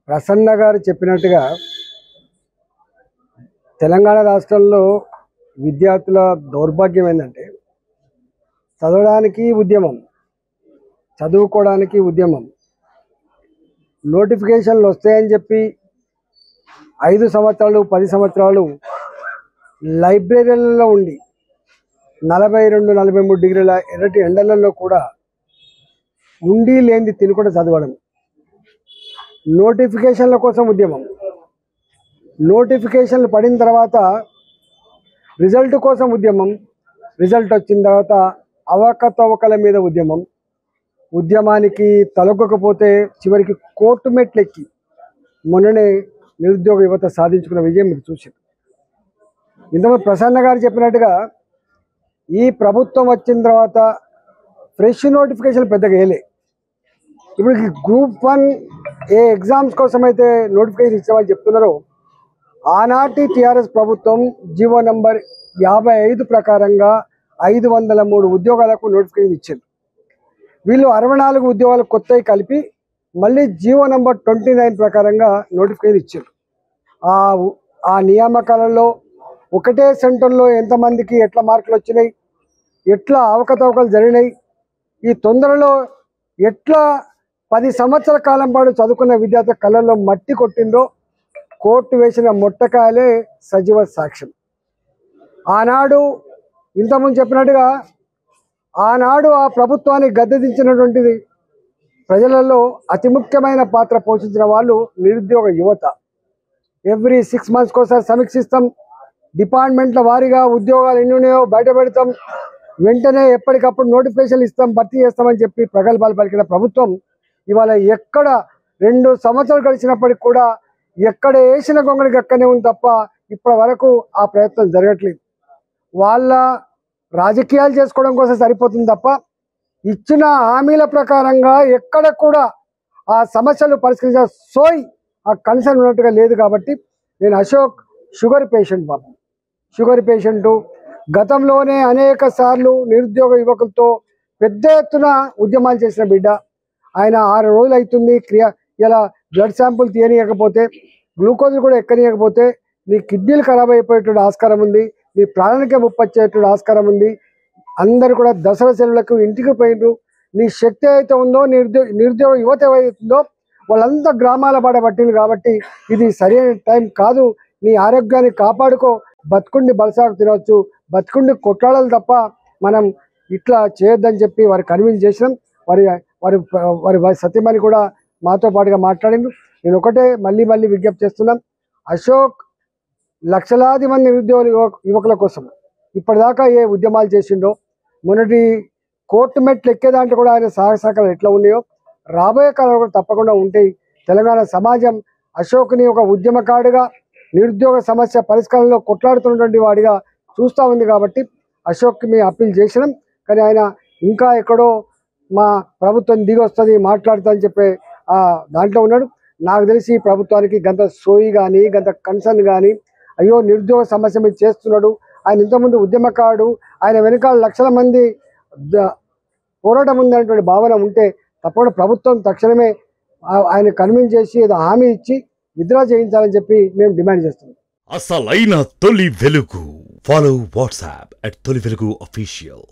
ప్రసన్న గారు చెప్పినట్టుగా తెలంగాణ రాష్ట్రంలో విద్యార్థుల దౌర్భాగ్యం ఏంటంటే చదవడానికి ఉద్యమం, చదువుకోవడానికి ఉద్యమం, నోటిఫికేషన్లు వస్తాయని చెప్పి 5 సంవత్సరాలు 10 సంవత్సరాలు లైబ్రరీలలో ఉండి 42-43 డిగ్రీల ఎర్రటి ఎండలలో కూడా ఉండి లేనిది తినకుండా చదవడం, నోటిఫికేషన్ల కోసం ఉద్యమం, నోటిఫికేషన్లు పడిన తర్వాత రిజల్ట్ కోసం ఉద్యమం, రిజల్ట్ వచ్చిన తర్వాత అవకతవకల మీద ఉద్యమం, ఉద్యమానికి తలొగ్గకపోతే చివరికి కోర్టు మెట్లెక్కి మొన్ననే నిరుద్యోగ యువత సాధించుకున్న విజయం మీరు చూసారు. ఇంతకుముందు ప్రసన్న గారు చెప్పినట్టుగా ఈ ప్రభుత్వం వచ్చిన తర్వాత ఫ్రెష్ నోటిఫికేషన్ పెద్దగా వేయలే. ఇప్పుడు గ్రూప్ 1 ఏ ఎగ్జామ్స్ కోసం అయితే నోటిఫికేషన్ ఇచ్చామని చెప్తున్నారో ఆనాటి టీఆర్ఎస్ ప్రభుత్వం జీవో నంబర్ 55 ప్రకారంగా 503 ఉద్యోగాలకు నోటిఫికేషన్ ఇచ్చారు. వీళ్ళు 64 ఉద్యోగాలు కొత్తవి కలిపి మళ్ళీ జీవో నంబర్ 29 ప్రకారంగా నోటిఫికేషన్ ఇచ్చారు. ఆ నియామకాలలో ఒకటే సెంటర్లో ఎంతమందికి ఎట్లా మార్కులు వచ్చినాయి, ఎట్లా అవకతవకలు జరిగినాయి, ఈ తొందరలో ఎట్లా 10 సంవత్సరాల కాలం పాటు చదువుకున్న విద్యార్థి కళ్ళల్లో మట్టి కొట్టిందో కోర్టు వేసిన మొట్టకాయలే సజీవ సాక్ష్యం. ఆనాడు ఇంతకుముందు చెప్పినట్టుగా ఆనాడు ఆ ప్రభుత్వాన్ని గద్దెదించినటువంటిది ప్రజలలో అతి ముఖ్యమైన పాత్ర పోషించిన వాళ్ళు నిరుద్యోగ యువత. ఎవ్రీ 6 మంత్స్కి ఒకసారి సమీక్షిస్తాం, డిపార్ట్మెంట్ల వారీగా ఉద్యోగాలు ఎన్ని ఉన్నాయో బయట పెడతాం, వెంటనే ఎప్పటికప్పుడు నోటిఫికేషన్లు ఇస్తాం, భర్తీ చేస్తామని చెప్పి ప్రగల్భాలు పలికిన ప్రభుత్వం ఇవాళ ఎక్కడ 2 సంవత్సరాలు గడిచినప్పటికి కూడా ఎక్కడ వేసిన గొంగడికి అక్కడనే ఉంది తప్ప ఇప్పటి వరకు ఆ ప్రయత్నం జరగట్లేదు. వాళ్ళ రాజకీయాలు చేసుకోవడం కోసం సరిపోతుంది తప్ప ఇచ్చిన హామీల ప్రకారంగా ఎక్కడ కూడా ఆ సమస్యలు పరిష్కరించే ఆ కన్సర్న్ ఉన్నట్టుగా లేదు. కాబట్టి నేను అశోక్ షుగర్ పేషెంట్, పాపం షుగర్ పేషెంటు, గతంలోనే అనేక సార్లు నిరుద్యోగ యువకులతో పెద్ద ఎత్తున ఉద్యమాలు చేసిన బిడ్డ. ఆయన 6 రోజులు అవుతుంది ఇలా బ్లడ్ శాంపుల్ తీయనీయకపోతే, గ్లూకోజ్ కూడా ఎక్కనీయకపోతే నీ కిడ్నీలు ఖరాబ్ అయిపోయేటువంటి ఆస్కారం ఉంది, నీ ప్రాణానికే ముప్పు వచ్చేటువంటి ఆస్కారం ఉంది. అందరు కూడా దసరా సెలవులకు ఇంటికి పోయినరు. నీ శక్తి అయితే ఉందో, నిరుద్యోగ యువత ఏవైతుందో వాళ్ళంతా గ్రామాల బాట పట్టింది. కాబట్టి ఇది సరైన టైం కాదు, నీ ఆరోగ్యాన్ని కాపాడుకో, బతుకుండి బలసాగు తినవచ్చు, బతుకుండి కొట్లాడాలి తప్ప మనం ఇట్లా చేయొద్దని చెప్పి వారు కన్విన్స్ చేసినాం. వారి వారి వారి సత్యమని కూడా మాతో పాటుగా మాట్లాడిండు. నేను ఒకటే మళ్ళీ విజ్ఞప్తి చేస్తున్నాం, అశోక్ లక్షలాది మంది నిరుద్యోగ యువకుల కోసం ఇప్పటిదాకా ఏ ఉద్యమాలు చేసిండో, మొన్నటి కోర్టు మెట్లు ఎక్కే దాంట్లో కూడా ఆయన సహకారాలు ఎట్లా ఉన్నాయో రాబోయే కాలంలో కూడా తప్పకుండా ఉంటాయి. తెలంగాణ సమాజం అశోక్ని ఒక ఉద్యమకారుడిగా నిరుద్యోగ సమస్య పరిష్కారంలో కొట్లాడుతున్నటువంటి వాడిగా చూస్తూ ఉంది. కాబట్టి అశోక్కి మేము అప్పీల్ చేసినాం, కానీ ఆయన ఇంకా ఎక్కడో మా ప్రభుత్వం దిగి వస్తుంది మాట్లాడుతుందని చెప్పే దాంట్లో ఉన్నాడు. నాకు తెలిసి ఈ ప్రభుత్వానికి గంత సోయి కానీ గంత కన్సర్న్ కానీ అయ్యో నిరుద్యోగ సమస్య మీద చేస్తున్నాడు, ఆయన ఇంతకుముందు ఉద్యమకారుడు, ఆయన వెనకాల లక్షల మంది పోరాటం ఉందనేటువంటి భావన ఉంటే తప్పకుండా ప్రభుత్వం తక్షణమే ఆయన కన్విన్స్ చేసి ఏదో హామీ ఇచ్చి విత్డ్రా చేయించాలని చెప్పి మేము డిమాండ్ చేస్తున్నాం. అసలైన తొలి వెలుగు. ఫాలో వాట్సాప్ @తొలి వెలుగు official.